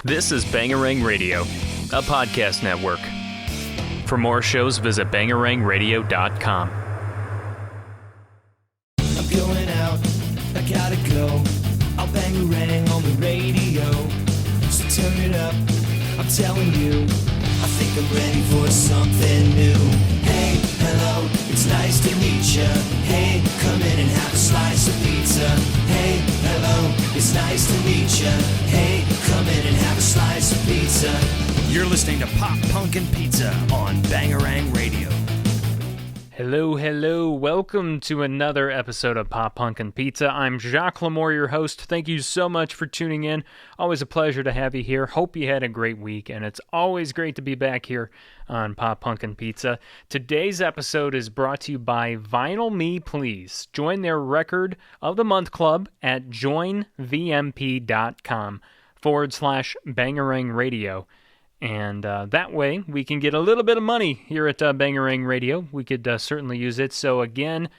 This is Bangarang Radio, a podcast network. For more shows, visit bangarangradio.com. I'm going out, I gotta go. I'll bangarang on the radio. So turn it up, I'm telling you. I think I'm ready for something new. Hey, hello, it's nice to meet ya. Hey, come in and have a slice of pizza. Hey, hello, it's nice to meet ya. Hey, come in and have a slice of pizza. You're listening to Pop Punkin' Pizza on Bangarang Radio. Hello. Welcome to another episode of Pop Punkin' Pizza. I'm Jacques Lamour, your host. Thank you so much for tuning in. Always a pleasure to have you here. Hope you had a great week, and it's always great to be back here on Pop Punkin' Pizza. Today's episode is brought to you by Vinyl Me Please. Join their Record of the Month Club at joinvmp.com/Bangarang Radio. And that way, we can get a little bit of money here at Bangarang Radio. We could certainly use it. So again,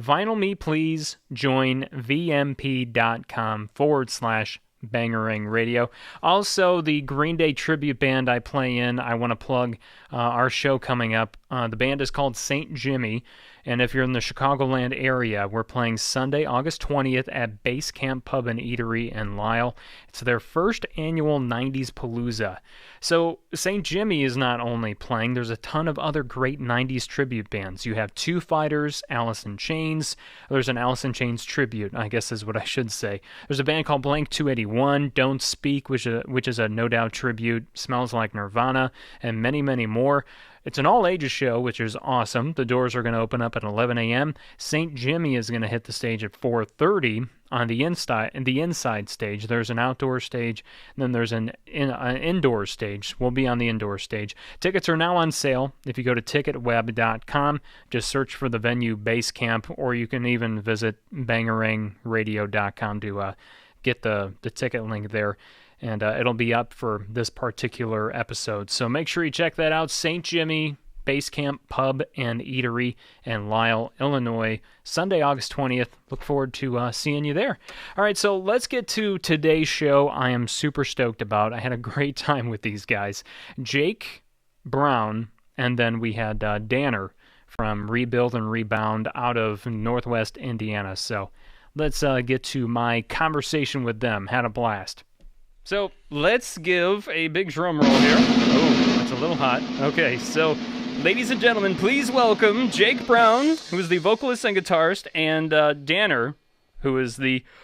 Vinyl Me Please, join vmp.com/Bangarang Radio. Also, the Green Day tribute band I play in, I want to plug our show coming up. The band is called St. Jimmy. And if you're in the Chicagoland area, we're playing Sunday, August 20th at Base Camp Pub and Eatery in Lisle. It's their first annual 90s Palooza. So St. Jimmy is not only playing, there's a ton of other great 90s tribute bands. You have Two Fighters, Alice in Chains. There's an Alice in Chains tribute, I guess is what I should say. There's a band called Blank 281, Don't Speak, which is a No Doubt tribute, Smells Like Nirvana, and many, many more. It's an all-ages show, which is awesome. The doors are going to open up at 11 a.m. St. Jimmy is going to hit the stage at 4:30 on the inside stage. There's an outdoor stage, and then there's an indoor stage. We'll be on the indoor stage. Tickets are now on sale. If you go to ticketweb.com, just search for the venue Base Camp, or you can even visit bangarangradio.com to get the ticket link there. And it'll be up for this particular episode. So make sure you check that out. St. Jimmy Base Camp Pub and Eatery in Lisle, Illinois, Sunday, August 20th. Look forward to seeing you there. All right, so let's get to today's show. I am super stoked about. I had a great time with these guys. Jake Brown, and then we had Danner from Rebuild and Rebound out of Northwest Indiana. So let's get to my conversation with them. Had a blast. So let's give a big drum roll here. Oh, it's a little hot. Okay, so ladies and gentlemen, please welcome Jake Brown, who is the vocalist and guitarist, and Danner, who is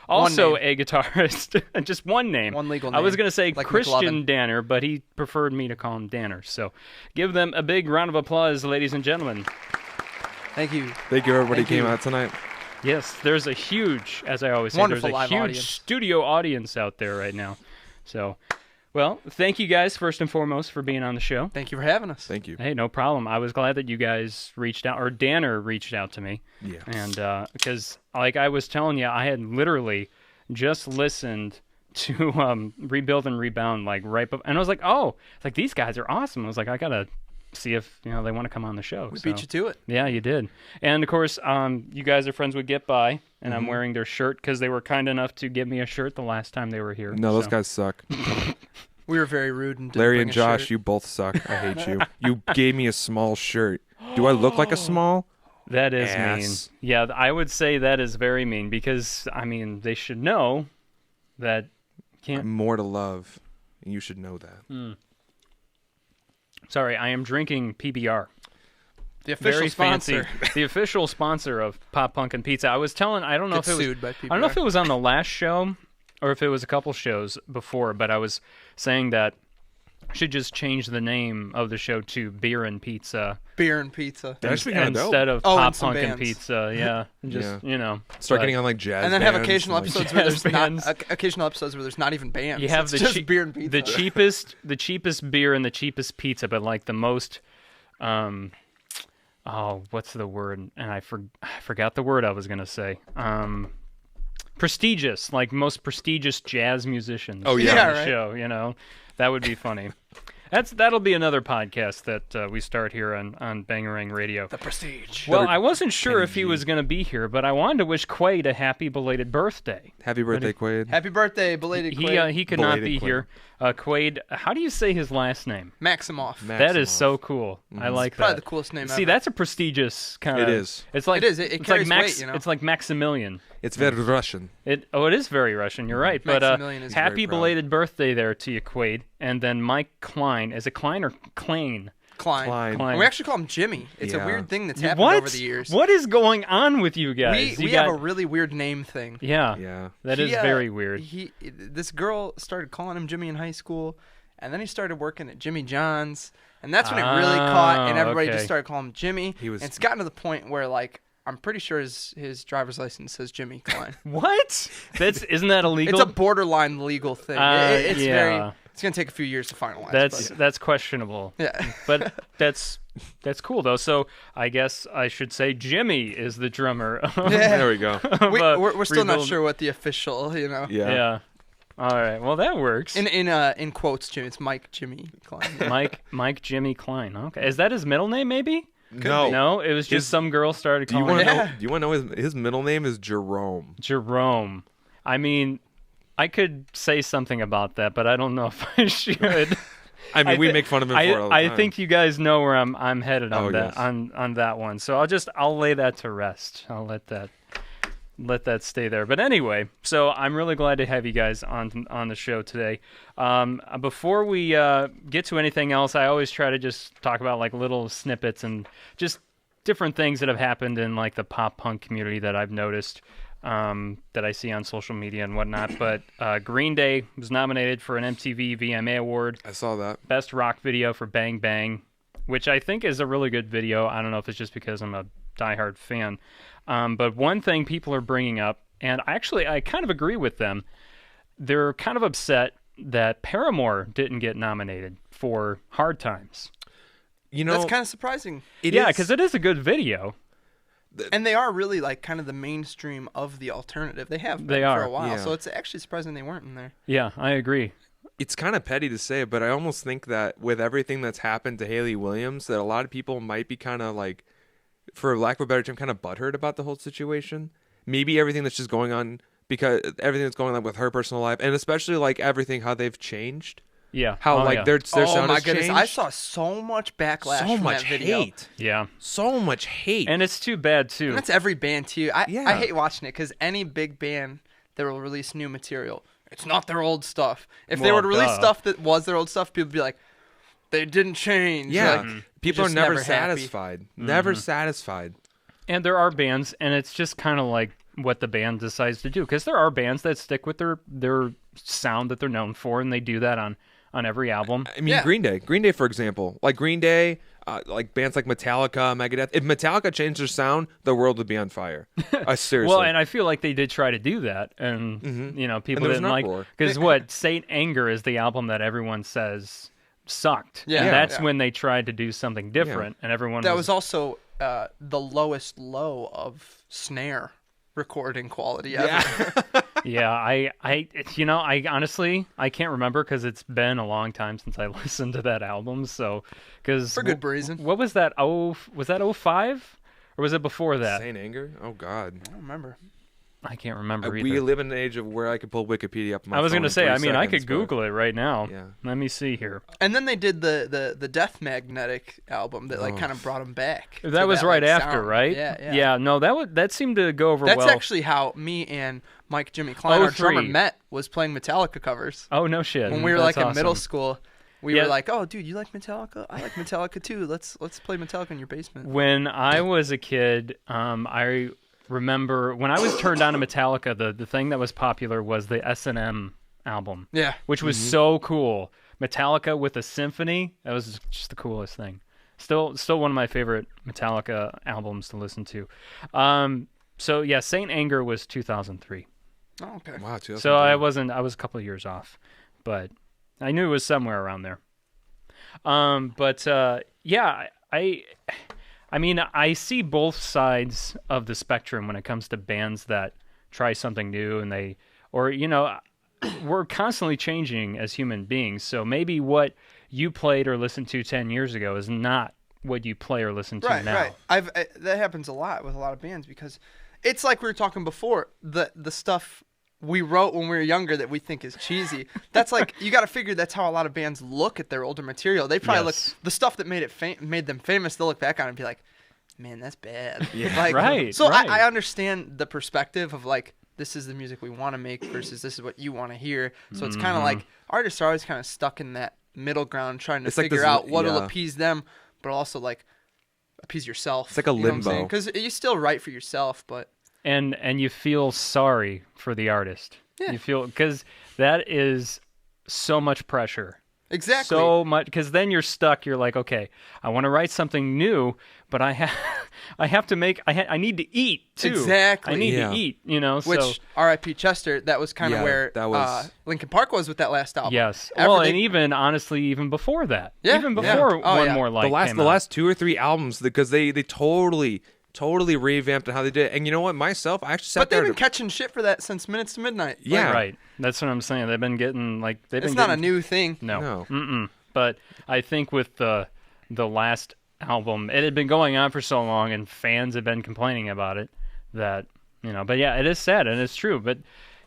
also a guitarist. Just one name. One legal name. I was going to say like Christian McLovin. Danner, but he preferred me to call him Danner. So give them a big round of applause, ladies and gentlemen. Thank you. Thank you, everybody Thank came you. out tonight. Yes, there's a huge, as I always say, Wonderful there's a live huge audience. studio audience out there right now. So, well, thank you guys first and foremost for being on the show. Thank you for having us. Thank you. Hey, no problem. I was glad that you guys reached out, or Danner reached out to me. Yeah. And because, like I was telling you, I had literally just listened to Rebuild and Rebound, like and I was like, oh, like these guys are awesome. I was like, I gotta see if they want to come on the show. We beat you to it. Yeah, you did. And of course, you guys are friends with Get By, and I'm wearing their shirt because they were kind enough to give me a shirt the last time they were here. No, those guys suck. We were very rude and didn't Larry bring and a Josh, shirt. you both suck. I hate you. You gave me a small shirt. Do I look like a small? That is Ass. mean. Yeah, I would say that is very mean because, I mean, they should know that can't. I'm more to love, and you should know that. Sorry, I am drinking PBR. The official Very sponsor. fancy. The official sponsor of Pop Punkin' Pizza. I was telling, I don't know Gets if it was, sued by I don't know if PBR. it was on the last show or if it was a couple shows before, but I was saying that I should just change the name of the show to Beer and Pizza Beer and pizza. That'd actually be kinda dope. instead of Oh, Pop and some Punkin' bands. Pizza. Yeah, just Start but- getting on like jazz And then have bands occasional and, like, episodes where jazz there's bands. not occasional episodes where there's not even bands. You have It's the just beer and pizza. the cheapest beer and the cheapest pizza, but like the most, what's the word? And I forgot the word I was gonna say. Prestigious, like most prestigious jazz musicians. Oh, yeah. on Yeah, the right. show. That would be funny. That'll be another podcast that we start here on Bangarang Radio. The Prestige. Well, I wasn't sure if he was going to be here, but I wanted to wish Quaid a happy belated birthday. Happy birthday, Quaid. Happy birthday, belated Quaid. He could not Belated be Quaid. here. Quaid, how do you say his last name? Maximoff. That is so cool. I like Probably that. the coolest name See, ever. that's a prestigious kind of. It is. It's like It is. It it's carries like weight, you know? It's like Maximilian. It's very Russian. It is very Russian. You're right. But Maximilian is happy very proud. belated birthday there to you, Quaid. And then Mike Klein. Is it Klein or Klein? Klein. Klein. We actually call him Jimmy. It's a Yeah. weird thing that's happened What? over the years. What is going on with you guys? We You have got- a really weird name thing. yeah. Yeah. That is very weird. This girl started calling him Jimmy in high school, and then he started working at Jimmy John's, and that's when it really caught, and everybody okay. just started calling him Jimmy. He was- And it's gotten to the point where, like, I'm pretty sure his driver's license says Jimmy Klein. What? Isn't that illegal? It's a borderline legal thing. It's yeah. very. It's gonna take a few years to finalize. That's questionable. but, yeah. But that's cool though. So I guess I should say Jimmy is the drummer. Of, There we go. We're still not Rebuild. sure what the official, Yeah. Yeah. All right. Well, that works. In quotes, Jimmy. It's Mike Jimmy Klein. Mike Jimmy Klein. Okay. Is that his middle name? Maybe. No. No. It was just some girl started Do you calling want to him know? Yeah. Do you want to know his middle name is Jerome? Jerome. I mean, I could say something about that, but I don't know if I should. I mean, we make fun of him for it all the I time. think you guys know where I'm headed on Oh, that yes. on that one. So I'll lay that to rest. I'll let that stay there. But anyway, so I'm really glad to have you guys on the show today. Before we get to anything else, I always try to just talk about like little snippets and just different things that have happened in like the pop punk community that I've noticed. That I see on social media and whatnot. But Green Day was nominated for an MTV VMA Award. I saw that. Best rock video for Bang Bang, which I think is a really good video. I don't know if it's just because I'm a diehard fan. But one thing people are bringing up, and I kind of agree with them, they're kind of upset that Paramore didn't get nominated for Hard Times. You know, That's kind of surprising. Yeah, because it is a good video. And they are really like kind of the mainstream of the alternative. They have been They for are, a while, yeah. so it's actually surprising they weren't in there. Yeah, I agree. it's kind of petty to say, but I almost think that with everything that's happened to Haley Williams, that a lot of people might be kind of like, for lack of a better term, kind of butthurt about the whole situation. Maybe everything that's just going on, because everything that's going on with her personal life, and especially like everything, how they've changed. Yeah. How Oh, like yeah. their Oh sound my has goodness! changed. I saw so much backlash so from much that video. hate. Yeah. So much hate. And it's too bad too. And that's every band too. I Yeah. hate watching it because any big band that will release new material, it's not their old stuff. If they Well, were to release duh. stuff that was their old stuff, people would be like, they didn't change. yeah, Like, people are just never never happy. satisfied. Never satisfied. And there are bands, and it's just kind of like what the band decides to do. Because there are bands that stick with their sound that they're known for, and they do that on every album. I mean, Yeah. Green Day, for example, like Green Day, like bands like Metallica, Megadeth. If Metallica changed their sound, the world would be on fire. Seriously. Well, and I feel like they did try to do that, and you know, people there was didn't an like uproar. because what Saint Anger is the album that everyone says sucked. Yeah. and Yeah. that's Yeah. when they tried to do something different, and everyone that was also the lowest low of snare recording quality ever. Yeah, I you know, I honestly I can't remember because it's been a long time since I listened to that album. So, because For good reason. What was that? Was that 05? Or was it before that? Saint Anger? Oh, God. I don't remember. I can't remember We either. live in an age of where I could pull Wikipedia up on my I was phone going to in say, 3 I mean, I seconds, could but- Google it right now. Yeah. Let me see here. And then they did the Death Magnetic album that like kind of brought them back. to That was right like, after, sound. right? Yeah. Yeah, no, that seemed to go over That's well. actually how me and Mike Jimmy Klein, our 03. drummer, met. Was playing Metallica covers Oh, no shit. when we were That's like in middle awesome. school. We Yeah. were like, "Oh, dude, you like Metallica? I like Metallica too. Let's play Metallica in your basement." When I was a kid, I remember when I was turned on to Metallica, the thing that was popular was the S&M album. Yeah. Which was so cool. Metallica with a symphony, that was just the coolest thing. Still one of my favorite Metallica albums to listen to. So yeah, Saint Anger was 2003. Oh, okay. Wow, So I was a couple of years off, but I knew it was somewhere around there. Yeah, I mean, I see both sides of the spectrum when it comes to bands that try something new we're constantly changing as human beings. So maybe what you played or listened to 10 years ago is not what you play or listen to now. Right. That happens a lot with a lot of bands because it's like we were talking before. The stuff we wrote when we were younger that we think is cheesy. That's like you got to figure that's how a lot of bands look at their older material. They probably look the stuff that made them famous. They'll look back on it and be like, "Man, that's bad." Yeah. Like, Right. So right. I understand the perspective of like this is the music we want to make versus this is what you want to hear. So it's kind of like artists are always kind of stuck in that middle ground trying to It's like figure this- out what'll yeah. appease them, but also like appease yourself. It's like a limbo. Because you still write for yourself, but and you feel sorry for the artist. Yeah. You feel because that is so much pressure. exactly. So much because then you're stuck. You're like, okay, I want to write something new, but I have to make. I need to eat too. Exactly. I need Yeah. to eat. You know. Which so R.I.P. Chester, that was kind of Yeah, where that was- Linkin Park was with that last album. yes. Well, Everything- and even honestly, even before that. Yeah, Even yeah. before Oh, One yeah. More Light. The came last out. 2 or 3 albums because they totally revamped how they did it. And you know what? Myself, I actually sat But there. they've been catching shit for that since Minutes to Midnight. Yeah. Like, Right. That's what I'm saying. They've been getting like they've it's been not a getting, new thing. No. No. Mm-mm. But I think with the last album, it had been going on for so long, and fans had been complaining about it. That but yeah, it is sad and it's true. But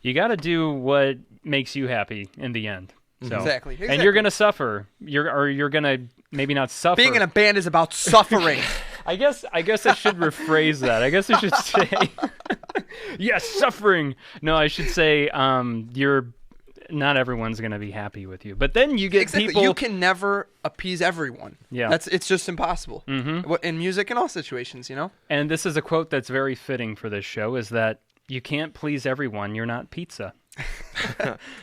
you got to do what makes you happy in the end. So, Exactly. And you're gonna suffer. You're gonna maybe not suffer. Being in a band is about suffering. I guess I should rephrase that. I guess I should say, yes, suffering. No, I should say, not everyone's gonna be happy with you. But then you get Exactly. people. You can never appease everyone. Yeah. It's just impossible. Mm-hmm. In music, in all situations, And this is a quote that's very fitting for this show: is that you can't please everyone. You're not pizza.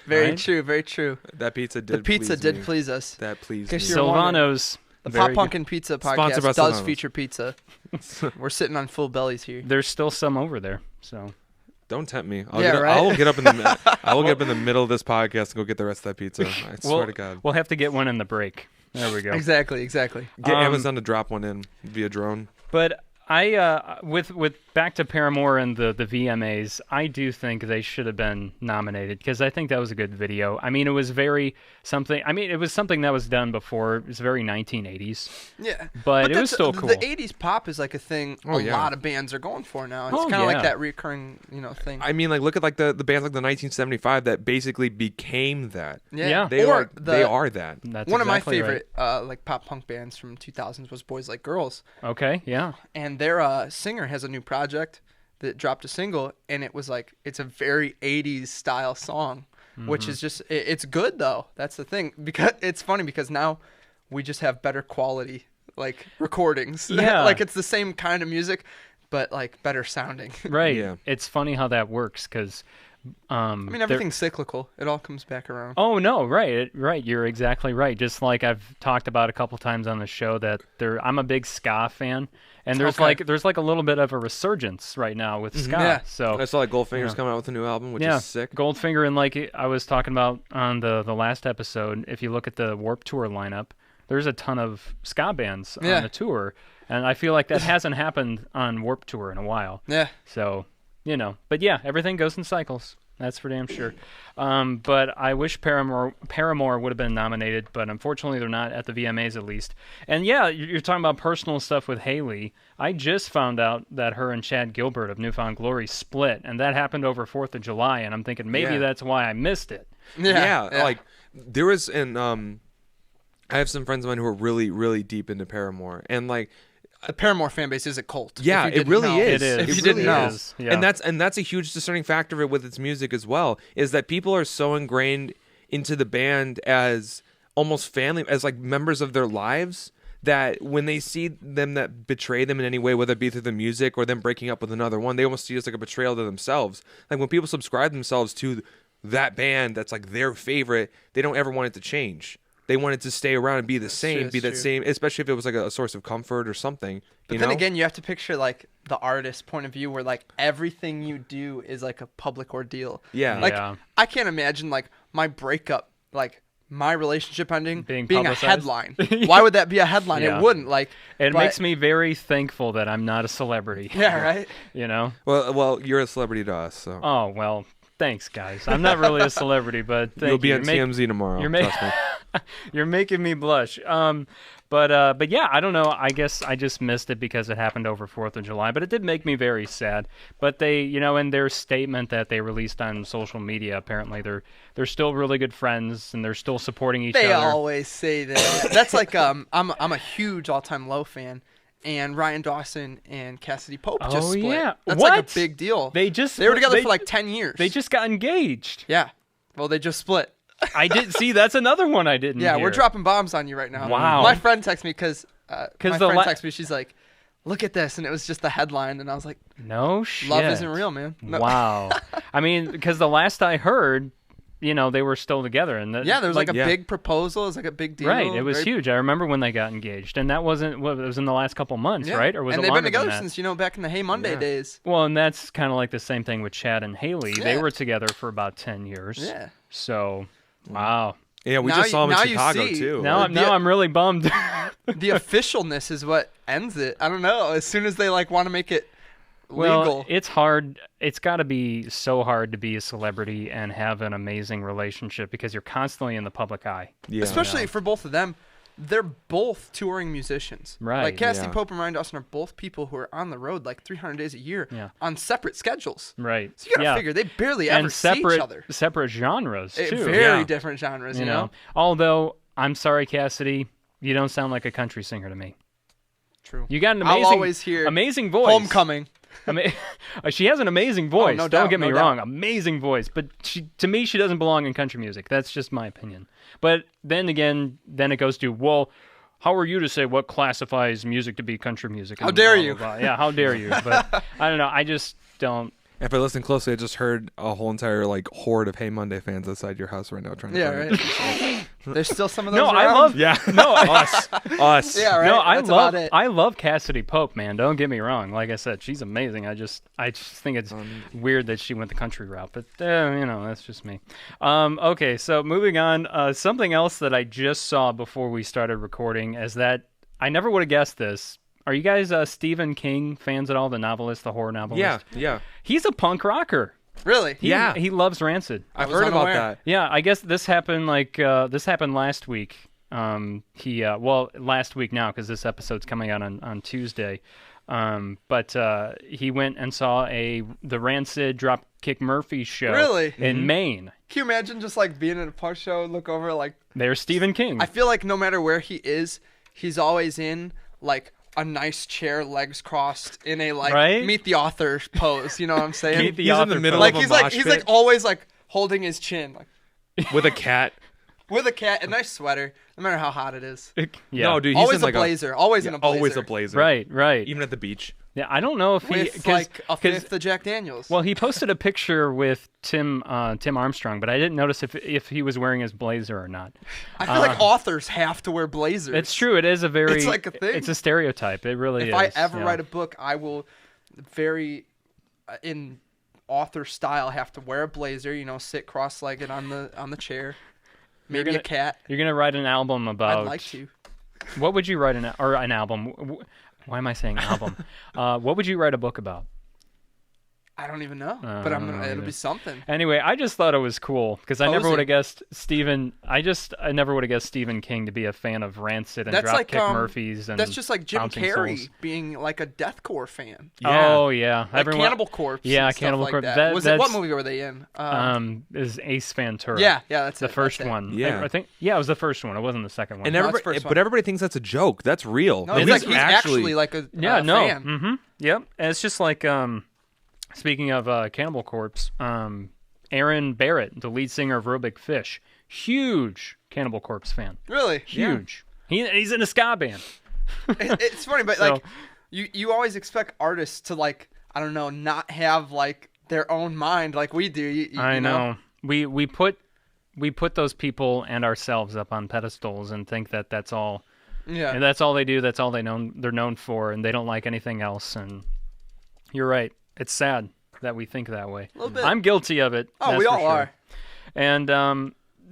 Very Right? true. Very true. That pizza did. The pizza please did me. please us. That pleased Guess me. you're wondering. Silvano's. The very Pop good. Punk and Pizza Sponsored by podcast does Silvano's. feature pizza. We're sitting on full bellies here. There's still some over there. So Don't tempt me. Yeah, right? I will get up in the middle of this podcast and go get the rest of that pizza. I swear to God. we'll have to get one in the break. There we go. Exactly. Get Amazon to drop one in via drone. But I with back to Paramore and the VMAs, I do think they should have been nominated because I think that was a good video. I mean, it was it was something that was done before. It was very 1980s. Yeah. But it was that's- still cool. The 80s pop is like a thing Oh, a yeah. lot of bands are going for now. It's Oh, kind of yeah. like that recurring, thing. I mean, like look at like the bands like the 1975 that basically became that. Yeah. They or are they are that. That's one exactly of my right. favorite like pop punk bands from 2000s was Boys Like Girls, Okay, yeah. and their singer has a new project that dropped a single, and it's a very 80s style song, which is just it's good though. That's the thing, because it's funny because now we just have better quality like recordings. Yeah. Like it's the same kind of music, but like better sounding. Right. Yeah. It's funny how that works because I mean, everything's cyclical. It all comes back around. Oh no, right, right. You're exactly right. Just like I've talked about a couple times on the show that I'm a big ska fan, and there's Okay. there's a little bit of a resurgence right now with ska. Yeah. So I saw like Goldfinger's Yeah. coming out with a new album, which yeah, is sick. Goldfinger, and like I was talking about on the last episode, if you look at the Warped Tour lineup, there's a ton of ska bands Yeah. on the tour, and I feel like that hasn't happened on Warped Tour in a while. Yeah. So, but yeah, everything goes in cycles. That's for damn sure. But I wish Paramore would have been nominated, but unfortunately they're not at the VMAs at least. And yeah, you're talking about personal stuff with Haley. I just found out that her and Chad Gilbert of Newfound Glory split, and that happened over 4th of July, and I'm thinking maybe Yeah. that's why I missed it. Yeah. Like there was I have some friends of mine who are really, really deep into Paramore, and like The Paramore fan base is a cult. yeah, if you it didn't really know. is. It is. If you It didn't really know. is. Yeah. And that's a huge discerning factor of it with its music as well, is that people are so ingrained into the band as almost family, as like members of their lives, that when they see them that betray them in any way, whether it be through the music or them breaking up with another one, they almost see it as like a betrayal to themselves. Like when people subscribe themselves to that band that's like their favorite, they don't ever want it to change. They want it to stay around and be the same, true, be that that's same, especially if it was like a source of comfort or something. But then again, you have to picture like the artist's point of view, where like everything you do is like a public ordeal. Yeah. Like Yeah. I can't imagine like my breakup, like my relationship ending Being being a publicized? headline. Why would that be a headline? Yeah. It wouldn't. Like It but- makes me very thankful that I'm not a celebrity. Yeah. Right. You know? well, you're a celebrity to us, so. Oh, well, Thanks, guys. I'm not really a celebrity, but thank You'll be you. on TMZ tomorrow. Trust me. You're making me blush. But yeah, I don't know. I guess I just missed it because it happened over 4th of July. But it did make me very sad. But they, in their statement that they released on social media, apparently they're still really good friends and they're still supporting each They other. always say that. That's like I'm a huge all-time Low fan, and Ryan Dawson and Cassidy Pope just split. Yeah. That's What? like a big deal. They were together for like 10 years. They just got engaged. Yeah. Well, they just split. I did see. That's another one I didn't. Yeah, hear. we're dropping bombs on you right now. Wow. My friend texted me because my the friend texted me. She's like, "Look at this," and it was just the headline, and I was like, No shit. "Love isn't real, man." No. Wow. I mean, because the last I heard, they were still together, and Yeah, there was like a Yeah. big proposal. It was like a big deal. right. It was very- huge. I remember when they got engaged, and that wasn't. It was in the last couple months, Yeah. right? Or was and it they've been longer than together that? since back in the Hey Monday Yeah. days. Well, and that's kind of like the same thing with Chad and Haley. They Yeah. were together for about 10 years. Yeah. So, wow. Yeah, we Now just saw him now in you Chicago see- too. Now I'm really bummed. The officialness is what ends it. I don't know. As soon as they want to make it Well, legal. it's hard. It's got to be so hard to be a celebrity and have an amazing relationship because you're constantly in the public eye. Yeah. Especially for both of them. They're both touring musicians. Right, Like Cassidy yeah. Pope and Ryan Dawson are both people who are on the road like 300 days a year Yeah. on separate schedules. Right. So you gotta yeah. figure they barely ever and see each other. separate genres too. Very Yeah. different genres, you you know? know. Although I'm sorry, Cassidy, you don't sound like a country singer to me. True. You got an I'll amazing, always hear amazing voice. Homecoming. I mean, she has an amazing voice. no Don't doubt, get me no wrong, doubt. amazing voice. But to me, she doesn't belong in country music. That's just my opinion. But then again, it goes to, well, how are you to say what classifies music to be country music? How and dare blah, you. blah, blah. Yeah, how dare you? But I don't know. I just don't. If I listen closely, I just heard a whole entire horde of Hey Monday fans outside your house right now trying to. Yeah, burn right. There's still some of those No, I around? love. Yeah. No, Us. Yeah, right. No, I That's love about it. I love Cassidy Pope, man. Don't get me wrong. Like I said, she's amazing. I just think it's weird that she went the country route, but that's just me. Okay, so moving on. Something else that I just saw before we started recording is that I never would have guessed this. Are you guys Stephen King fans at all? The novelist, the horror novelist. Yeah. Yeah. He's a punk rocker. Really? Yeah. He loves Rancid. I've was heard about unaware. that. Yeah, I guess this happened last week. Last week now because this episode's coming out on Tuesday. But he went and saw the Rancid Dropkick Murphys show Really? in Maine. Can you imagine just being at a punk show and look over There's Stephen King. I feel like no matter where he is, he's always in a nice chair, legs crossed, in a Right? meet the author pose. You know what I'm saying? Meet the He's in author the middle pose. of a he's mosh he's pit always holding his chin with a cat. with a cat, a nice sweater, no matter how hot it is. Yeah. No, dude, he's Always in a blazer. Always in a blazer. Always a blazer. Right. Even at the beach. Yeah, I don't know if he With a fifth of Jack Daniels. well, he posted a picture with Tim Armstrong, but I didn't notice if he was wearing his blazer or not. I feel like authors have to wear blazers. It's true. It is a very. It's like a thing. It's a stereotype. It really is. If I ever yeah. write a book, I will very in author style have to wear a blazer, sit cross-legged on the chair. Maybe a cat. You're gonna write an album about. I'd like to. What would you write an album? Why am I saying album? What would you write a book about? I don't even know, I but don't know it'll either. be something. Anyway, I just thought it was cool because I never Posing. would have guessed Stephen. I never would have guessed Stephen King to be a fan of Rancid and That's like Dropkick Murphys and that's just like Jim Bouncing Carrey Souls. being like a deathcore fan. Yeah. Oh yeah, Like everyone. Cannibal Corpse. Yeah, and stuff Cannibal like Corpse. That. What That's- movie were they in? Is Ace Ventura. Yeah, that's the it, first that's it. one. Yeah. I think. Yeah, it was the first one. It wasn't the second one. And No, it's everybody, first one. but everybody thinks that's a joke. That's real. No, Is he's, it? he's actually like a Yeah, no. fan. Mm-hmm. Yep. And it's just like speaking of Cannibal Corpse, Aaron Barrett, the lead singer of Real Big Fish, huge Cannibal Corpse fan. Really? Huge. He's in a ska band. It's funny, but So- you always expect artists to I don't know, not have their own mind like we do. You I know. We put those people and ourselves up on pedestals and think that that's all. Yeah. And that's all they do. That's all they're known for, and they don't like anything else. And you're right. It's sad that we think that way. A little bit. I'm guilty of it. Oh, that's we for all sure. are. And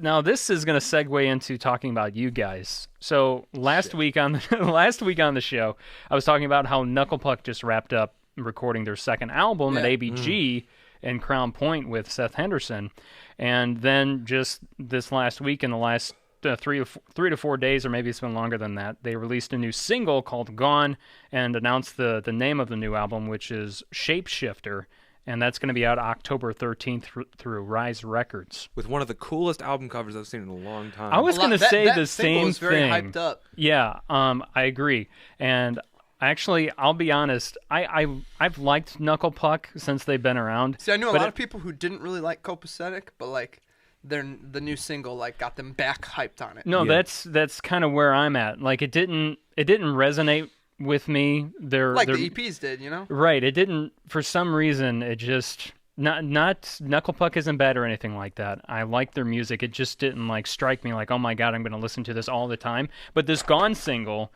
now this is going to segue into talking about you guys. So last week on the show, I was talking about how Knucklepuck just wrapped up recording their second album at ABG, in Crown Point with Seth Henderson. And then just this last week, in the last 3 to 4 days, or maybe it's been longer than that, they released a new single called Gone and announced the name of the new album, which is Shapeshifter. And that's going to be out October 13th through Rise Records. With one of the coolest album covers I've seen in a long time. I was going to say the same was very thing. hyped up. Yeah, I agree. And actually, I'll be honest, I've liked Knuckle Puck since they've been around. See, I knew a lot of people who didn't really like Copacetic, but like the new single like got them back hyped on it. No, Yeah. that's kind of where I'm at. Like it didn't resonate with me. The EPs did, you know? Right. It didn't, for some reason, it just, not Knuckle Puck isn't bad or anything like that. I like their music. It just didn't like strike me like, oh my God, I'm going to listen to this all the time. But this Gone single,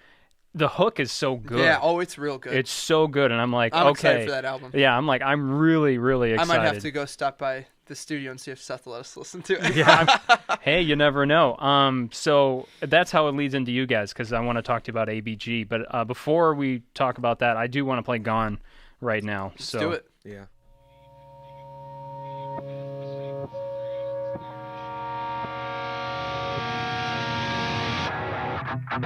the hook is so good. Yeah, it's real good. It's so good. And I'm like, I'm okay. excited for that album. Yeah, I'm really, really excited. I might have to go stop by the studio and see if Seth will let us listen to it. Yeah. Hey, you never know. So that's how it leads into you guys, because I want to talk to you about ABG. But before we talk about that, I do want to play Gone right now. Let's do it. Yeah. I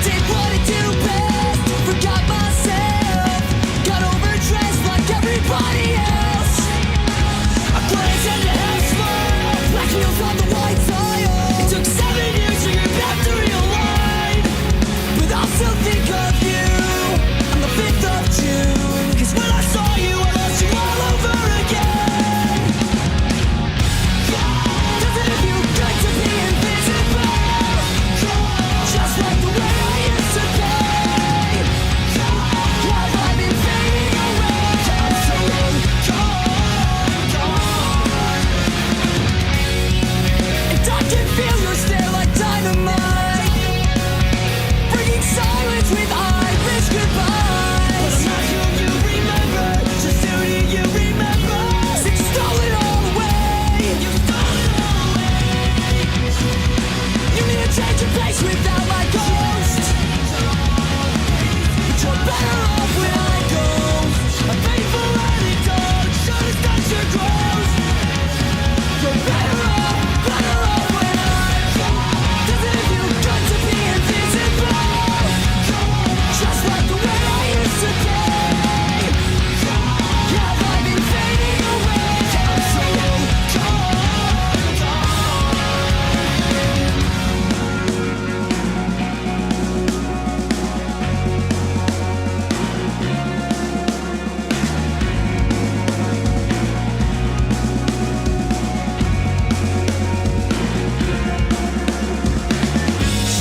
did what I do best, forgot myself, got overdressed like everybody else. I glanced at the house smile, black heels on the white tile. It took 7 years to get back to real life, but I'll still think of you on the 5th of June. 'Cause when I saw you, I lost you all over again. Doesn't it feel good to be invisible? Just like the way I used to be. Have I been fading away? I'm so gone. And I can feel your stare like dynamite, bringing silence with Irish goodbyes. But I'm not who you remember, just who do you remember? Since you stole it all away. You stole it all away. You need to change your place without my ghost. But you're better off when I go. A painful anecdote, should have touched your growth. You're better off when I go. Doesn't it feel good to be invisible? Just like the way I used to be. Have I been fading away? I'm so gone.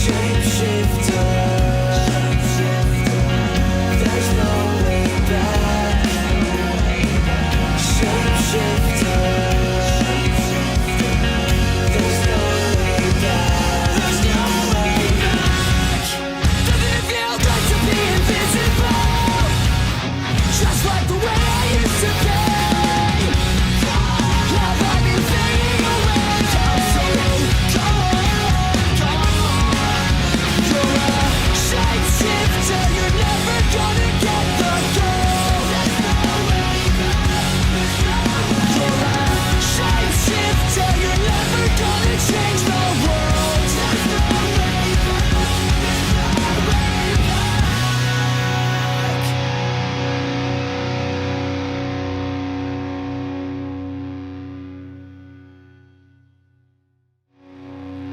Shapeshifter, there's no way back. Shapeshifter, there's no way back. There's no way back. Doesn't it feel good to be invisible? Just like the way I used to be. Have I been fading away? I'm so gone. You're a shapeshifter, you're never gonna get the goal. There's no way back. You're a shapeshifter, you're never gonna change the world. There's no way back. There's no way back.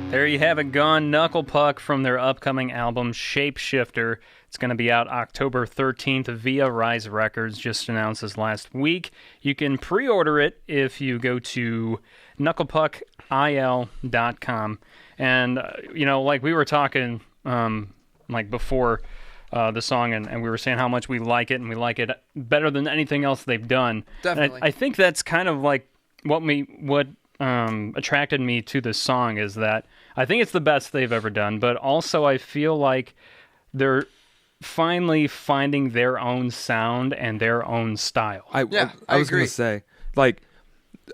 There you have it, Gone, Knuckle Puck from their upcoming album Shapeshifter. It's going to be out October 13th via Rise Records, just announced this last week. You can pre-order it if you go to knucklepuckil.com. And, like we were talking like before the song, and we were saying how much we like it, and we like it better than anything else they've done. Definitely. And I think that's kind of like what attracted me to this song, is that I think it's the best they've ever done, but also I feel like they're finally finding their own sound and their own style. I was agree. gonna say, like,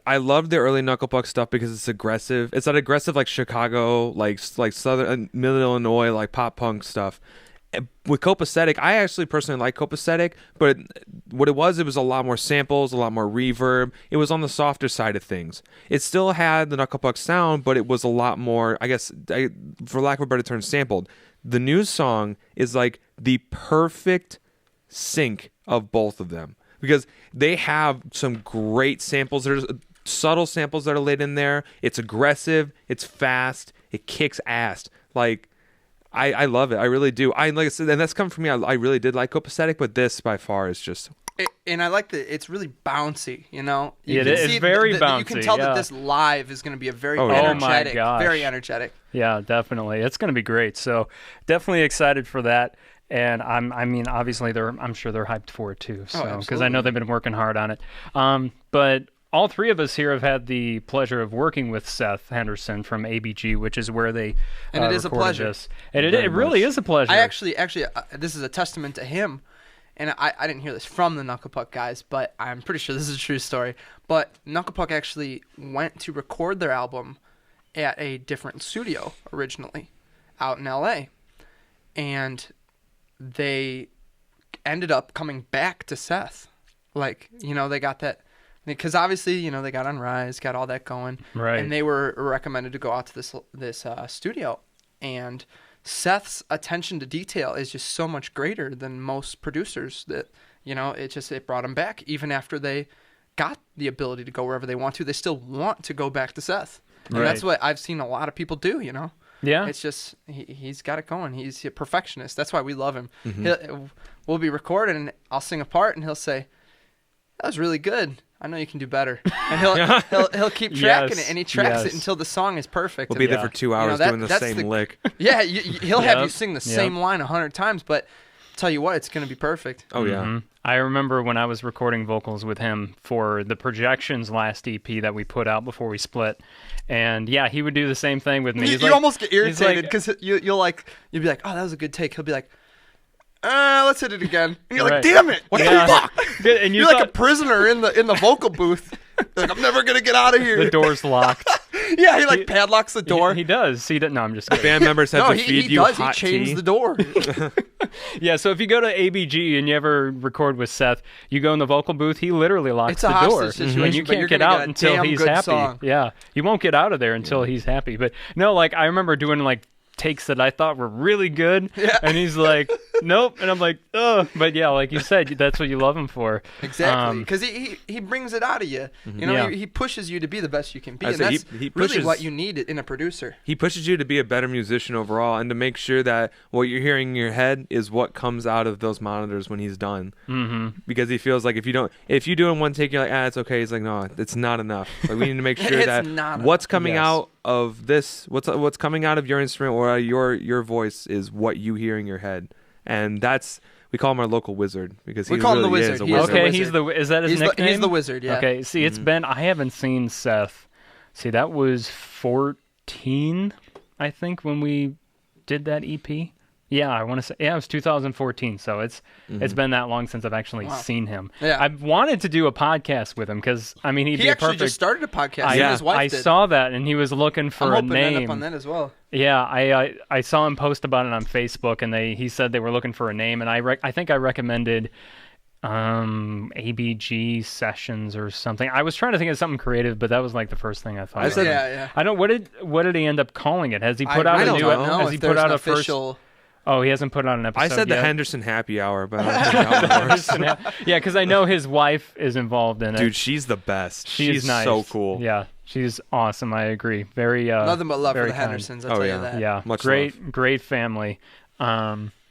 I love the early Knuckle Puck stuff because it's aggressive. It's that aggressive like Chicago, like Southern Middle Illinois, like pop punk stuff. With Copacetic, I actually personally like Copacetic, but what it was a lot more samples, a lot more reverb. It was on the softer side of things. It still had the Knuckle Puck sound, but it was a lot more, I guess, for lack of a better term, sampled. The new song is like the perfect sync of both of them because they have some great samples. There's subtle samples that are laid in there. It's aggressive. It's fast. It kicks ass. Like, I love it. I really do. Like I said, and that's come from me. I really did like Copacetic, but this by far is just. And I like that it's really bouncy. You know, It's very bouncy. You can tell that this live is going to be a very Oh my energetic, gosh. very energetic. Yeah, definitely. It's going to be great. So definitely excited for that. And I mean, obviously, I'm sure they're hyped for it too. So because I know they've been working hard on it. But all three of us here have had the pleasure of working with Seth Henderson from ABG, which is where they and it is a pleasure. This. And it really is a pleasure. I actually, this is a testament to him. And I didn't hear this from the Knuckle Puck guys, but I'm pretty sure this is a true story. But Knuckle Puck actually went to record their album at a different studio originally out in LA. And they ended up coming back to Seth. Like, you know, they got that. Because obviously, you know, they got on Rise, got all that going. Right. And they were recommended to go out to this studio. And Seth's attention to detail is just so much greater than most producers that, you know, it brought him back. Even after they got the ability to go wherever they want to, they still want to go back to Seth. And that's what I've seen a lot of people do, you know? Yeah. It's just, he's got it going. He's a perfectionist. That's why we love him. We'll be recording, and I'll sing a part, and he'll say, that was really good. I know you can do better. And he'll keep tracking it, and he tracks it until the song is perfect. We'll be there for 2 hours doing the same lick. Yeah, he'll have you sing the same line 100 times, but tell you what, it's going to be perfect. Oh, yeah. Mm-hmm. I remember when I was recording vocals with him for the Projections last EP that we put out before we split. And yeah, he would do the same thing with me. You almost get irritated because you'll be like, oh, that was a good take. He'll be like, let's hit it again. And you're like, damn it! What the fuck? And you're like a prisoner in the vocal booth. Like, I'm never gonna get out of here. The door's locked. Yeah, he padlocks the door. He does. No, I'm just kidding. Band members have to feed you hot tea. He chains the door. Yeah, so if you go to ABG and you ever record with Seth, you go in the vocal booth, he literally locks the door. And you can't get out until he's happy. Song. Yeah, you won't get out of there until he's happy. But no, like I remember doing like takes that I thought were really good, and he's like, nope, and I'm like, oh, but yeah, like you said, that's what you love him for. Exactly, because he brings it out of you. You know, he pushes you to be the best you can be, and that's really what you need in a producer. He pushes you to be a better musician overall, and to make sure that what you're hearing in your head is what comes out of those monitors when he's done. Mm-hmm. Because he feels like if you do in one take, you're like, it's okay. He's like, no, it's not enough. Like, we need to make sure that what's coming out of this, what's coming out of your instrument or your voice is what you hear in your head, and we call him our local wizard because he call him the wizard. Okay, is that his nickname? He's the wizard. Yeah. Okay, see, it's been I haven't seen Seth. See, that was 14, I think, when we did that EP. Yeah, I want to say, it was 2014, so it's been that long since I've actually seen him. Yeah. I've wanted to do a podcast with him because, I mean, he'd be a perfect... He actually just started a podcast. His wife did. I saw that, and he was looking for a name. I'm hoping to end up on that as well. Yeah, I saw him post about it on Facebook, and he said they were looking for a name, and I think I recommended ABG Sessions or something. I was trying to think of something creative, but that was like the first thing I thought. I don't. What did he end up calling it? Has he put out a new? Has he put out a official? Oh, he hasn't put on an episode I said yet. The Henderson Happy Hour, but I don't think that works. Yeah, because I know his wife is involved in it. Dude, she's the best. She's nice. So cool. Yeah, she's awesome. I agree. Very nothing but love for the kind. Hendersons. I'll tell you that. Yeah, much great family.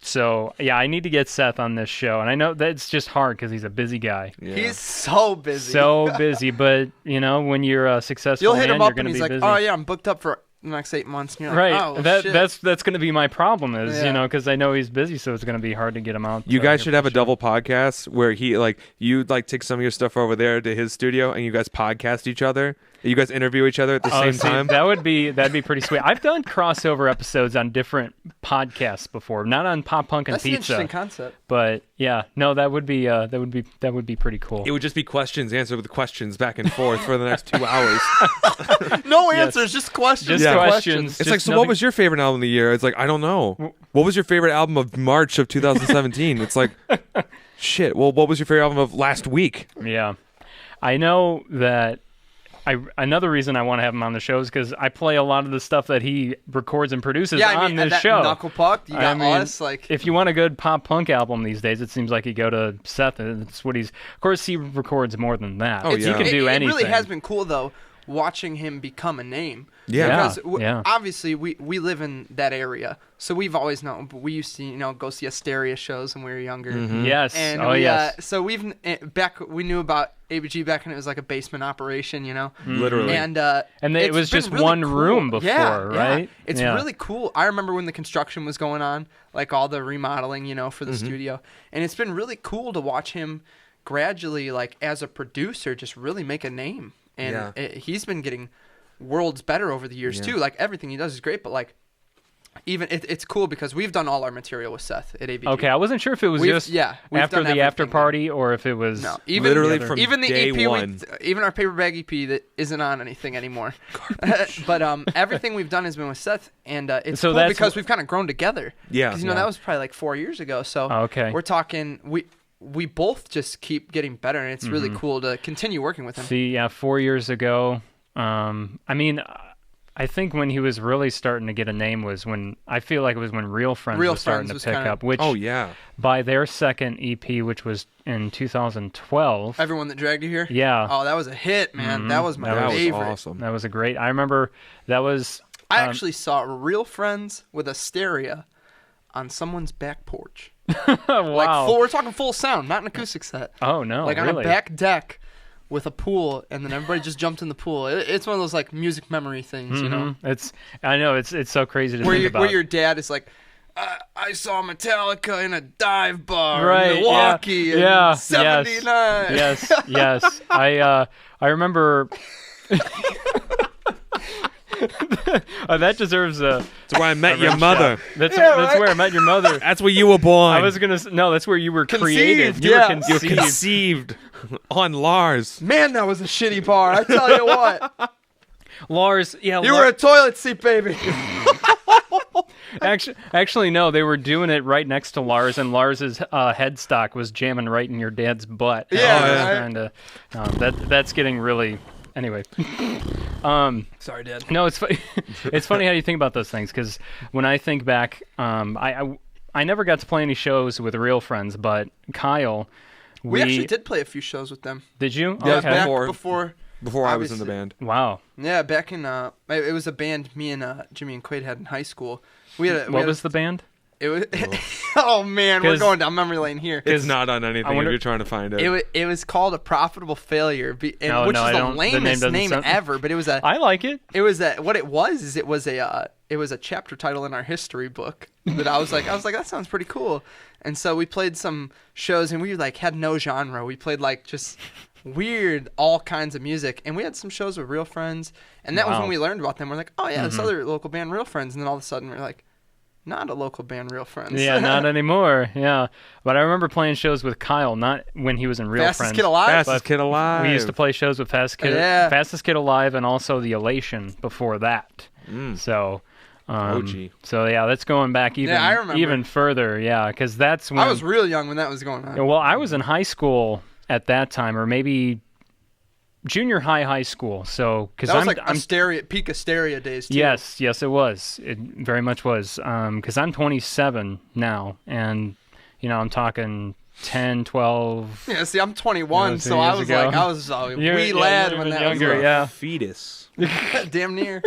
So yeah, I need to get Seth on this show, and I know that it's just hard because he's a busy guy. Yeah. He's so busy. But you know, when you're a successful you'll hit man, him up you're going and to he's be like, busy. oh yeah, I'm booked up for the next 8 months. And you're right. Like, oh, shit. That's going to be my problem is, you know, because I know he's busy, so it's going to be hard to get him out. You guys should have a double podcast where you take some of your stuff over there to his studio and you guys podcast each other. You guys interview each other at the same time. That'd be pretty sweet. I've done crossover episodes on different podcasts before, not on Pop Punk and That's an Pizza. interesting concept. But yeah, no, that would be pretty cool. It would just be questions answered with questions back and forth for the next 2 hours. No answers, just questions. Just questions. It's Just like, so nothing- what was your favorite album of the year? It's like, I don't know. What was your favorite album of March of 2017? It's like, shit. Well, what was your favorite album of last week? Yeah, I know that. Another reason I want to have him on the show is because I play a lot of the stuff that he records and produces on this that show. Knuckle Puck, you got us. Like, if you want a good pop punk album these days, it seems like you go to Seth. It's what he's. Of course, he records more than that. Oh, He yeah. can do anything. It really has been cool though, watching him become a name. Yeah. Because obviously we live in that area, so we've always known. But we used to go see Asteria shows when we were younger. Yes. And yes. so we knew about ABG back when it was like a basement operation, Literally. And And it's it was been just really one cool. room before, Yeah, right? It's Yeah. really cool. I remember when the construction was going on, like all the remodeling, for the studio, and it's been really cool to watch him gradually, like as a producer, just really make a name. And he's been getting worlds better over the years too. Like everything he does is great, but like even it's cool because we've done all our material with Seth at ABG. Okay, I wasn't sure if it was We've just we've after done the after everything. party or if it was No, even Literally from even the day EP, one. even our paper bag EP that isn't on anything anymore. But everything we've done has been with Seth, and it's So cool that's because we've kind of grown together. Yeah. because Yeah. that was probably like 4 years ago. So Okay. we're talking we both just keep getting better, and it's really cool to continue working with him. See, 4 years ago. I mean, I think when he was really starting to get a name was when I feel like it was when Real Friends Real was starting Friends to was pick kinda- up. Which Oh, yeah. by their second EP, which was in 2012. Everyone that dragged you here. Yeah. Oh, that was a hit, man. That was my That was favorite. awesome. That was a great. I remember that was. I actually saw Real Friends with Asteria on someone's back porch. Wow. Like we're talking full sound, not an acoustic set. Oh no! Like really? on a back deck with a pool, and then everybody just jumped in the pool. It's one of those like music memory things, It's. I know it's so crazy to where think about. where your dad is like, I saw Metallica in a dive bar Right, in Milwaukee yeah, in yeah, '79. Yes. I remember. That deserves a. That's where I met your rim mother. shot. That's right. where I met your mother. That's where you were born. I was gonna. No, that's where you were created. Conceived, You were yeah. You're conceived. conceived on Lars. Man, that was a shitty bar. I tell you what, Lars. Yeah. you were a toilet seat baby. Actually, no. They were doing it right next to Lars, and Lars's headstock was jamming right in your dad's butt. Yeah, I was right. trying to. That's getting really. Anyway. Sorry, Dad. No, it's funny. It's funny how you think about those things because when I think back, I never got to play any shows with Real Friends, but Kyle, We actually did play a few shows with them. Did you? Yeah, Okay. back Before I was in the band. Wow. Yeah, back in it was a band me and Jimmy and Quaid had in high school. We had What was the band? It was. Oh man, we're 'Cause- going down memory lane here. It's not on anything wonder- if you're trying to find it. It was called A Profitable Failure, which I is the don't- the name lamest doesn't name sound- ever. But it was I like it. what it was a chapter title in our history book that I was like that sounds pretty cool. And so we played some shows and we like had no genre. We played like just weird all kinds of music, and we had some shows with Real Friends, and that was Wow. when we learned about them. We're like, oh yeah, this other local band Real Friends, and then all of a sudden we're like, not a local band Real Friends. Yeah, not anymore. Yeah, but I remember playing shows with Kyle, not when he was in Real Fastest Friends. Kid Alive. Fastest Kid Alive. We used to play shows with Yeah. Fastest Kid Alive, and also the Elation before that. So, OG. so yeah, that's going back even I remember. even further. Yeah, because that's when I was real young when that was going on. Well, I was in high school at that time, or maybe junior high school. So because That was I'm, like I'm Asteria, peak Asteria days too. yes, it was. It very much was. Because I'm 27 now, and I'm talking 10, 12. Yeah, see, I'm 21, Yeah, so I years was ago. like, I was a You're- wee yeah, lad you're when even that was younger, going yeah. Fetus. damn near.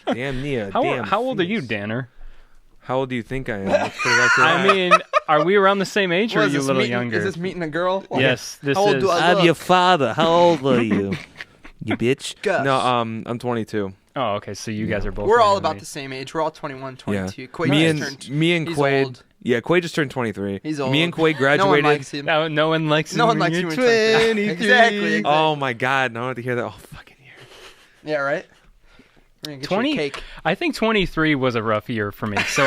Damn near. How old are you, Danner? How old do you think I am? Let's put it out there. I mean, are we around the same age, or What are is you a this, little meeting- younger? Is this meeting a girl? Like, Yes, this How old is. do I look? father. How old are you? You bitch. Gus. No, I'm 22. Oh, okay. So you guys are both. We're all younger than about me. the same age. We're all 21, Yeah. 22. Quaid me just and turned, me and he's Quaid. old. Yeah, Quaid just turned 23. He's old. Me and Quaid graduated. No one likes him. No one likes. No him one when likes you're you when you're 23. Exactly. Oh my God! Now I have to hear that all fucking year. Yeah, right. We're gonna get you a 20. cake. I think 23 was a rough year for me. So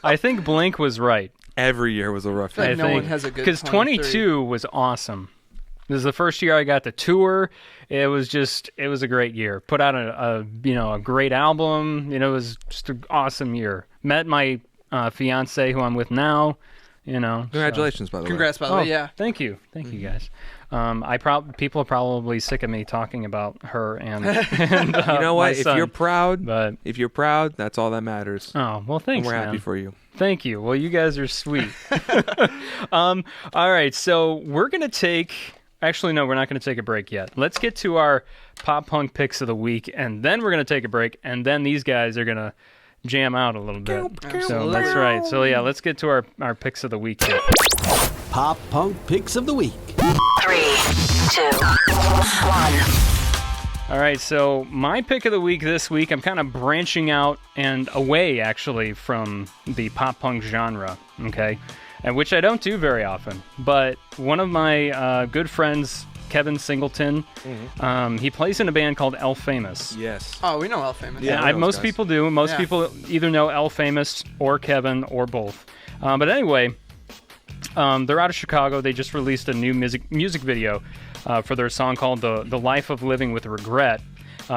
I think Blink was right. Every year was a rough feel year. like no one has a good because 22 was awesome. This is the first year I got to tour. It was a great year. Put out a great album. It was just an awesome year. Met my fiance who I'm with now. Congratulations, by the way. Congrats, by the way. Yeah. Thank you guys. People are probably sick of me talking about her and You know what? my son, If you're proud, that's all that matters. Oh well, thanks. And we're happy man. for you. Thank you. Well, you guys are sweet. All right, so we're gonna take. Actually, no, we're not going to take a break yet. Let's get to our pop punk picks of the week, and then we're going to take a break, and then these guys are going to jam out a little bit. So that's right. So yeah, let's get to our picks of the week here. Pop Punk Picks of the Week. 3, 2, 1. All right, so my pick of the week this week, I'm kind of branching out and away, actually, from the pop punk genre, okay? And which I don't do very often. But one of my good friends, Kevin Singleton, he plays in a band called El Famous. Yes. Oh, we know El Famous. Yeah, most guys. people do. Most Yeah. people either know El Famous or Kevin or both. But anyway, they're out of Chicago. They just released a new music video for their song called The Life of Living with Regret,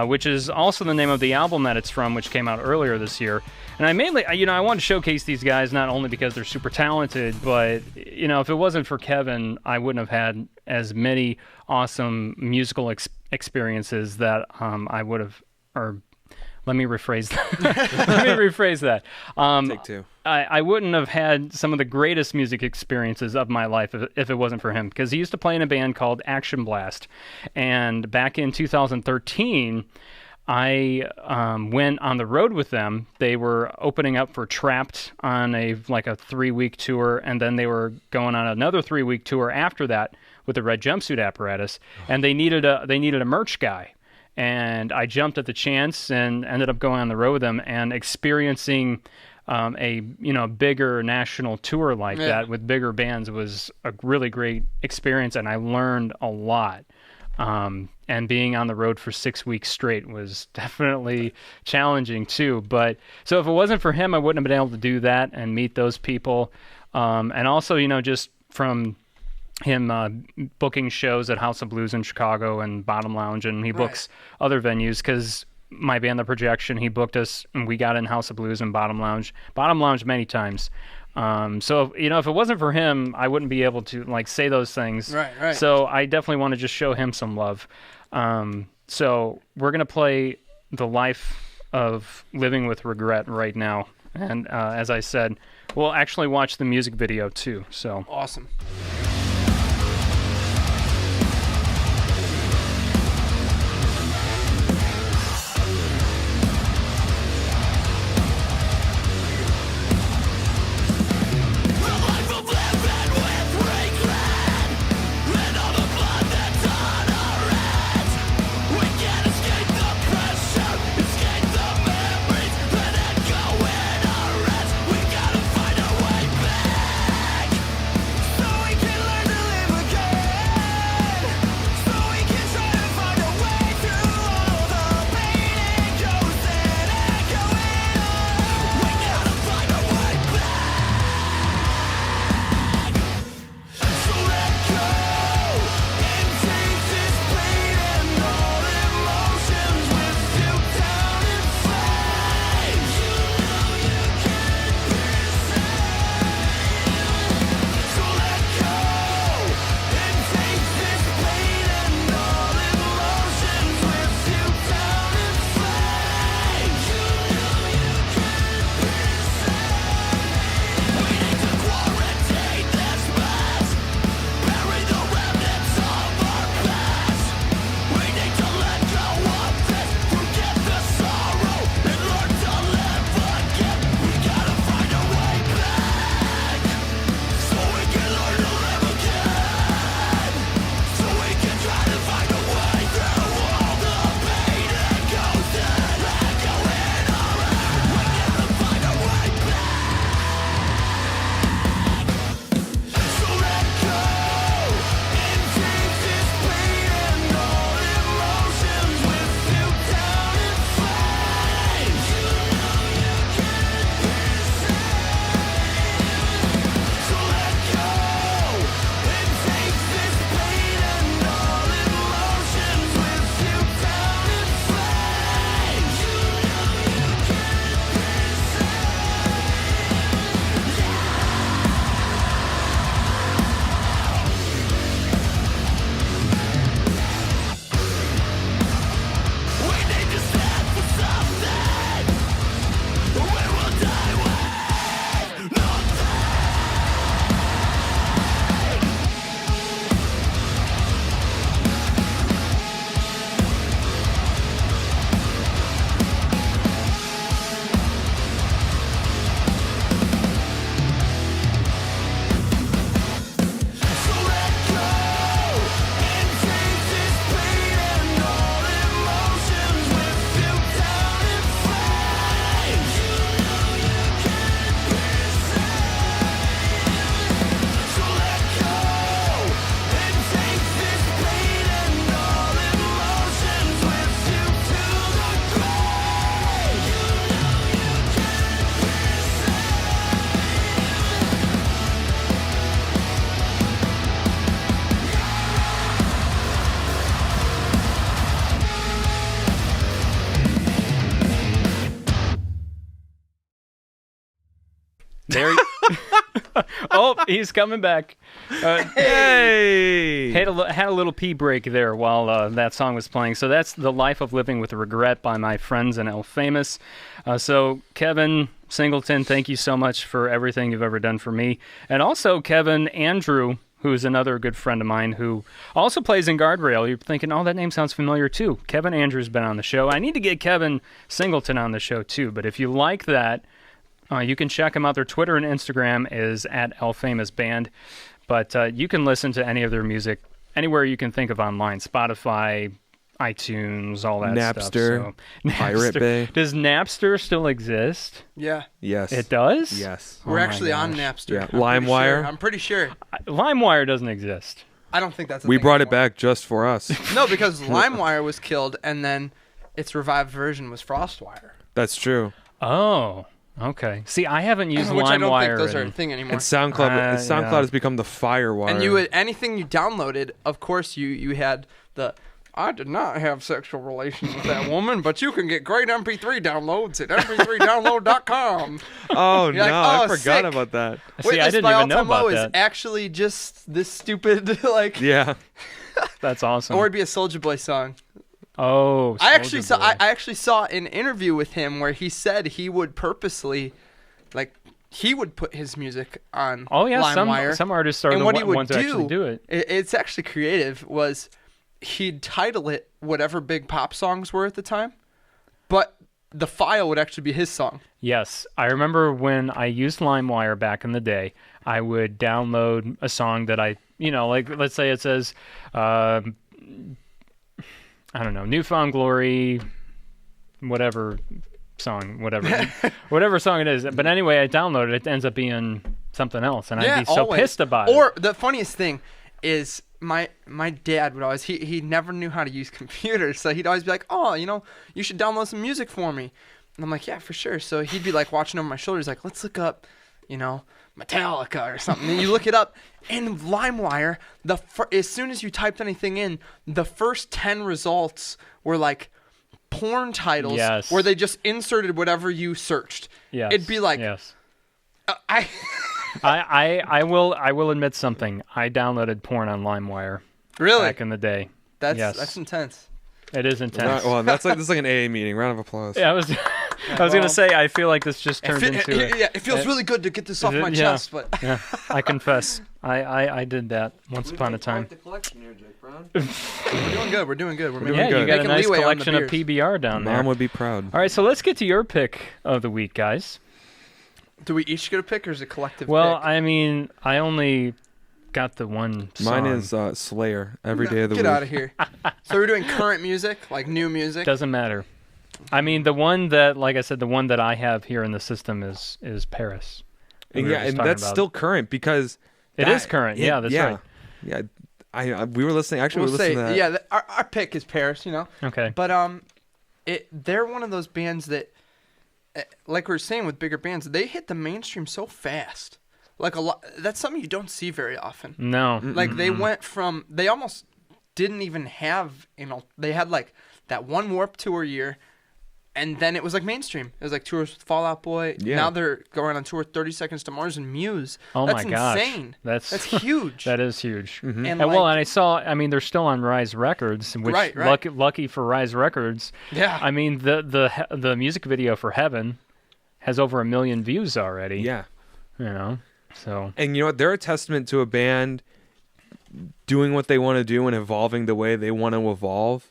which is also the name of the album that it's from, which came out earlier this year. And I mainly, I wanted to showcase these guys not only because they're super talented, but, if it wasn't for Kevin, I wouldn't have had as many awesome musical experiences that I would have, or let me rephrase that. Take two. I wouldn't have had some of the greatest music experiences of my life if it wasn't for him, because he used to play in a band called Action Blast. And back in 2013, I went on the road with them. They were opening up for Trapped on a 3-week tour, and then they were going on another 3-week tour after that with the Red Jumpsuit Apparatus, and they needed a merch guy. And I jumped at the chance and ended up going on the road with them and experiencing a bigger national tour like that with bigger bands was a really great experience, and I learned a lot. And being on the road for 6 weeks straight was definitely challenging too. But so if it wasn't for him, I wouldn't have been able to do that and meet those people. And also, just from him booking shows at House of Blues in Chicago and Bottom Lounge, and he books other venues because my band, The Projection, he booked us and we got in House of Blues and Bottom Lounge many times. So if it wasn't for him, I wouldn't be able to say those things. Right. So I definitely want to just show him some love. So we're gonna play The Life of Living with Regret right now, and as I said, we'll actually watch the music video too. So Awesome. We can There. Oh, he's coming back. Hey! Had a little pee break there while that song was playing. So that's The Life of Living with Regret by my friends in El Famous. So Kevin Singleton, thank you so much for everything you've ever done for me. And also Kevin Andrew, who's another good friend of mine who also plays in Guardrail. You're thinking, oh, that name sounds familiar too. Kevin Andrew's been on the show. I need to get Kevin Singleton on the show too. But if you like that, you can check them out. Their Twitter and Instagram is at @LFamousBand. But you can listen to any of their music anywhere you can think of online. Spotify, iTunes, all that stuff. Napster, Pirate Bay. Does Napster still exist? Yeah. Yes. It does? Yes. We're my actually on gosh. Napster. Yeah. I'm pretty LimeWire. sure. I'm pretty sure. LimeWire doesn't exist. I don't think that's a We thing brought it anymore. back just for us. No, because LimeWire was killed, and then its revived version was FrostWire. That's true. Oh, okay. See, I haven't used Which I don't think LimeWire. those are a in- thing anymore. And SoundCloud yeah. has become the Firewire. And you would anything you downloaded, of course, you had the. I did not have sexual relations with that woman, but you can get great MP3 downloads at mp3download.com. Oh, You're like, no. I oh, forgot sick. about that. See, I didn't by even All know Time Low about is that. actually just this stupid like, Yeah. That's awesome. or it'd be a Soulja Boy song. Oh, I actually Soulja saw. Boy. I actually saw an interview with him where he said he would purposely, like, he would put his music on. Oh yeah, LimeWire. some artists are And the what he would ones who actually do it. It's actually creative. Was he'd title it whatever big pop songs were at the time, but the file would actually be his song. Yes, I remember when I used LimeWire back in the day. I would download a song that like let's say it says, I don't know, Newfound Glory, whatever song it is. But anyway, I downloaded it. It ends up being something else, and I'd be so always. pissed about it. Or the funniest thing is my dad would always he never knew how to use computers, so he'd always be like, oh, you should download some music for me. And I'm like, yeah, for sure. So he'd be like watching over my shoulder. He's like, let's look up, Metallica or something. And you look it up in LimeWire. As soon as you typed anything in, the first 10 results were like porn titles, Yes. where they just inserted whatever you searched. Yes, It'd be like, yes. I I will admit something. I downloaded porn on LimeWire really back in the day. that's intense. It is intense. Well, this is like an AA meeting. Round of applause. Yeah, I was gonna say. I feel like this just turned into it. Yeah, it feels really good to get this off my yeah. chest, but Yeah, I confess. I did that once upon a time. The collection here, Jake Brown. we're doing good. We're doing good. We're Yeah, making, you got a making nice leeway on the collection of beers. PBR down there. Mom would be proud. All right, so let's get to your pick of the week, guys. Do we each get a pick, or is it collective? Well, pick? I mean, I only got the one song. Mine is Slayer. Every day of the Get week. out of here. So we're doing current music, like new music. Doesn't matter. I mean, the one that, like I said, the one that I have here in the system is Paris. And We were yeah, just and talking that's about still current because It is current. Yeah, that's right. Yeah, we were listening. Actually, We'll we say, listened to that. yeah. Our pick is Paris, Okay. But they're one of those bands that, like we were saying with bigger bands, they hit the mainstream so fast. Like a lot. That's something you don't see very often. No. Like they went from they almost didn't even have they had like that one Warped Tour year, and then it was like mainstream. It was like tours with Fall Out Boy. Yeah. Now they're going on tour with 30 Seconds to Mars and Muse. Oh That's my gosh. insane. That's huge. That is huge. And And like, well, and I saw. I mean, they're still on Rise Records, which Right, right. lucky for Rise Records. Yeah. I mean, the music video for Heaven has over 1 million views already. Yeah. So. And you know what? They're a testament to a band doing what they want to do and evolving the way they want to evolve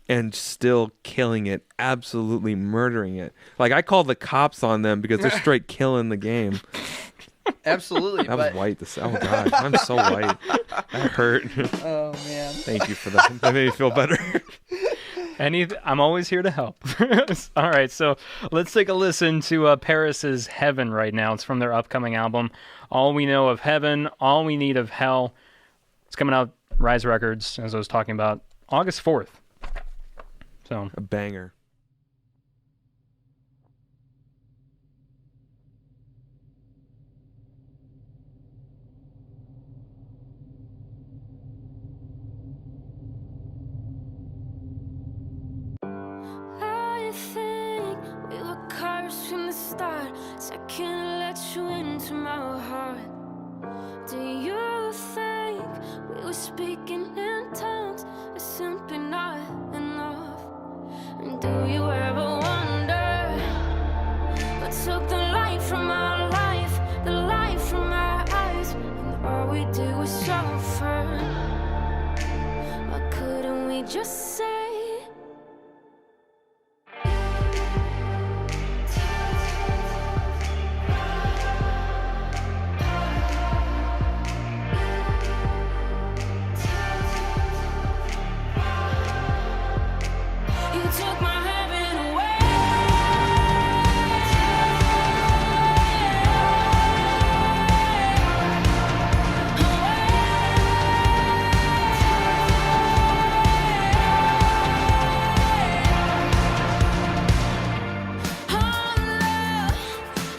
and still killing it, absolutely murdering it. Like, I call the cops on them because they're straight killing the game. absolutely. That was but, white. Oh, God. I'm so white. That hurt. oh man. Thank you for that. That made me feel better. I'm always here to help. All right, so let's take a listen to Paris's Heaven right now. It's from their upcoming album, All We Know of Heaven, All We Need of Hell. It's coming out Rise Records, as I was talking about, August 4th. So A banger. I think we were cursed from the start. Second let you into my heart. Do you think we were speaking in tongues? It's simply not enough. And do you ever wonder what took the light from our life, the light from our eyes, and all we did was suffer? Why couldn't we just say? You took my heaven away. Our love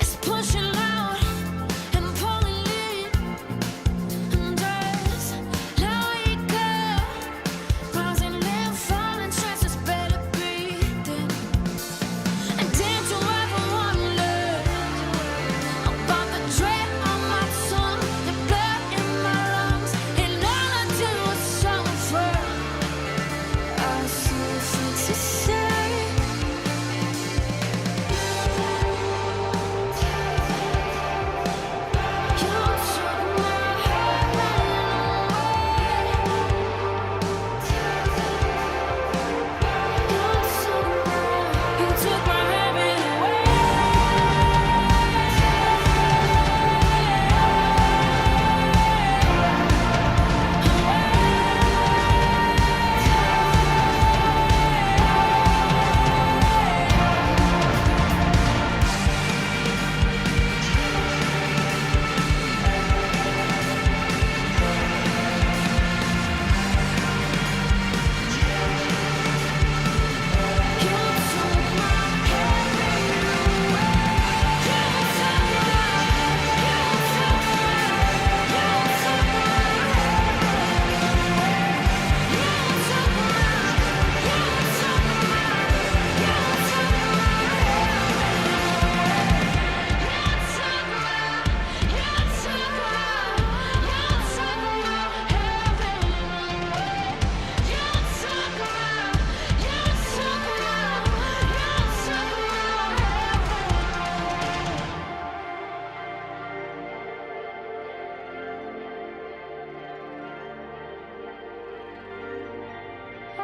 is pushing out and pulling in, and just now we go. Rising and falling, stress is better breathing. And did you ever wonder about the dread on my tongue, the blood in my lungs, and all I do is suffer? I suffer to say. You took my heaven away. You took my heaven away. I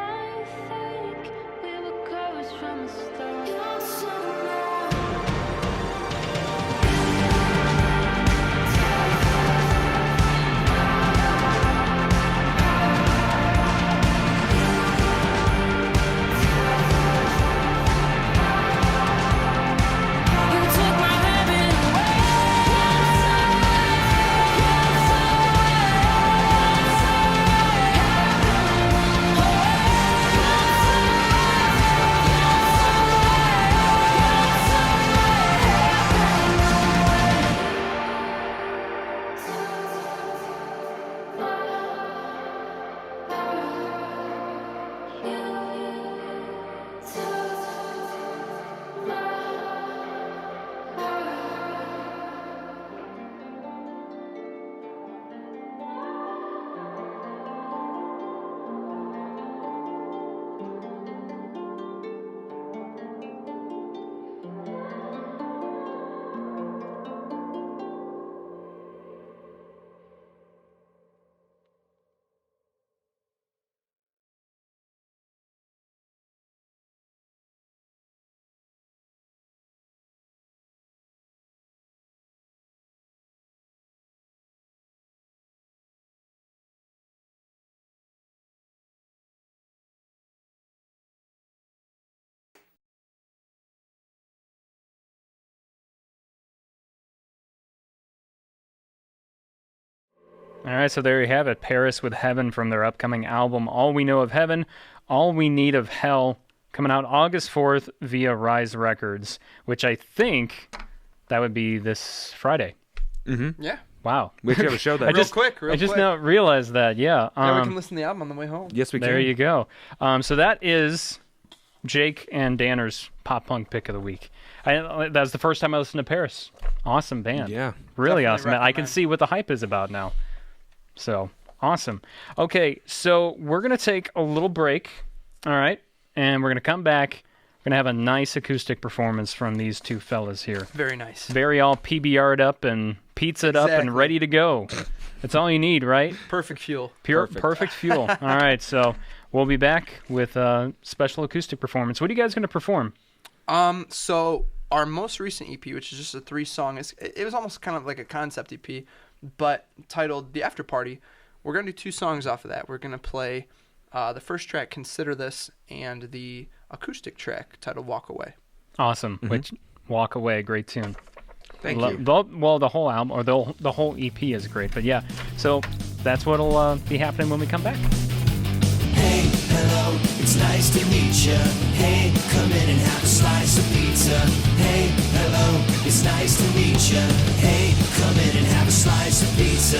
think we were close from the start. You took my You took my heaven All right, so there you have it. Paris with Heaven from their upcoming album, All We Know of Heaven, All We Need of Hell, coming out August 4th via Rise Records, which I think that would be this Friday. Yeah. Wow. We actually have a show that. Real quick. I just now realized that, yeah. Yeah, we can listen to the album on the way home. Yes, we can. There you go. So that is Jake and Danner's pop punk pick of the week. That was the first time I listened to Paris. Awesome band. Yeah. Really Definitely awesome band. I can recommend. see what the hype is about now. So, awesome. Okay, so we're going to take a little break, all right? And we're going to come back. We're going to have a nice acoustic performance from these two fellas here. Very nice. Very all PBR'd up and pizza'd up Exactly. and ready to go. That's all you need, right? Perfect fuel. Perfect fuel. All right, so we'll be back with a special acoustic performance. What are you guys going to perform? So our most recent EP, which is just a 3-song, it was almost kind of like a concept EP, but titled The After Party. We're going to do 2 songs off of that. We're going to play the first track, Consider This, and the acoustic track titled Walk Away. Awesome. Which Walk Away, great tune. Thank you. The whole album, or the whole EP is great, but yeah. So that's what'll be happening when we come back. Hey, hello, it's nice to meet ya. Hey, come in and have a slice of pizza. Hey, hello, it's nice to meet ya. Hey, come in and have a slice of pizza.